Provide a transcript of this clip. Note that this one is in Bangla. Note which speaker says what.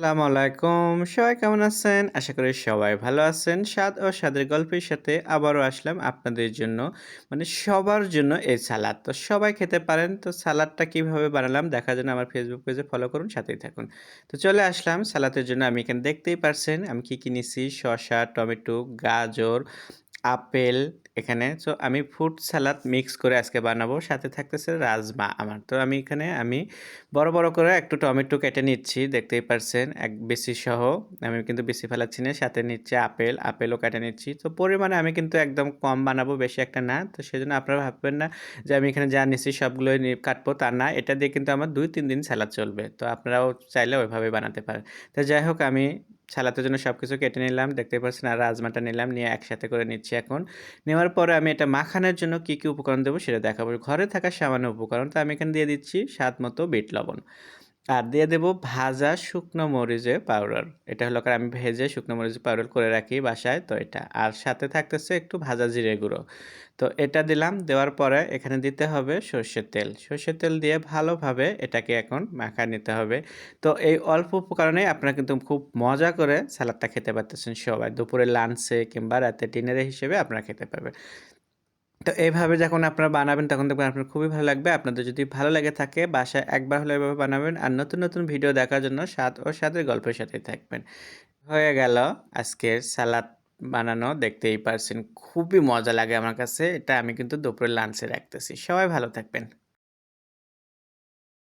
Speaker 1: আসসালামু আলাইকুম। সবাই কেমন আছেন? আশা করি সবাই ভালো আছেন। স্বাদ ও স্বাদের গল্পের সাথে আবারও আসলাম আপনাদের জন্য। মানে সবার জন্য এই সালাদ। তো সবাই খেতে পারেন। তো সালাদটা কিভাবে বানালাম দেখার জন্য আমার Facebook পেজে ফলো করুন, সাথেই থাকুন। তো চলে আসলাম সালাদের জন্য। আমি এখানে দেখতেই পারছেন আমি কি নিছি শসা, টমেটো, গাজর, আপেল এখানে। সো আমি ফ্রুট সালাদ মিক্স করে আজকে বানাবো। সাথে থাকতেছে রাজমা আমার। তো আমি বড়, বড় করে একটু টমেটো কেটে নিচ্ছি। দেখতেই পারছেন বেশি সহ। আমি কিন্তু বেশি ফেলাচ্ছি না। সাথে নিচ্ছি আপেল, আপেলও কেটে নিচ্ছি। তো পরিমাণে আমি কিন্তু একদম কম বানাবো, বেশি একটা না। তো সেজন্য আপনারা ভাববেন না যে আমি এখানে যা নিচ্ছি সবগুলোই কাটবো, তা না। এটা দিয়ে কিন্তু আমার ২-৩ দিন সালাদ চলবে। তো আপনারাও চাইলে ওইভাবেই বানাতে পারেন। তো যাই হোক আমি সালাদের জন্য সবকিছু কেটে নিলাম। দেখতেই পাচ্ছেন আর রাজমাটা নিলাম, নিয়ে একসাথে করে নিচ্ছি এখন। নেওয়ার পরে আমি এটা মাখানোর জন্য কি, কি উপকরণ দেবো সেটা দেখাবো। ঘরে থাকা সামান্য উপকরণ। তো আমি এখানে দিয়ে দিচ্ছি স্বাদমতো বিট লবণ। আর দিয়ে দেবো ভাজা শুকনো মরিচের পাউডার। এটা হলো আমি ভেজে শুকনো মরিচের পাউডার করে রাখি বাসায়, তো এটা। আর সাথে থাকতেছে একটু ভাজা জিরে গুঁড়ো। তো এটা দিলাম, দেওয়ার পরে এখানে দিতে হবে সর্ষের তেল। সর্ষের তেল দিয়ে ভালোভাবে এটাকে এখন মাখায় নিতে হবে। তো এই অল্প উপকরণেই আপনারা কিন্তু খুব মজা করে সালাদটা খেতে পারতেছেন সবাই। দুপুরে লাঞ্চে কিংবা রাতে ডিনারে হিসেবে আপনারা খেতে পারবেন। তো এইভাবে যখন আপনারা বানাবেন তখন দেখবেন আপনার খুবই ভালো লাগবে। আপনাদের যদি ভালো লেগে থাকে বাসায় একবার হলেও এভাবে বানাবেন। আর নতুন, নতুন ভিডিও দেখার জন্য স্বাদ ও স্বাদের গল্পের সাথেই থাকবেন। হয়ে গেল আজকের সালাদ বানানো, দেখতেই পারছেন। খুবই মজা লাগে আমার কাছে। এটা আমি কিন্তু দুপুরের লাঞ্চে রাখতেছি। সবাই ভালো থাকবেন।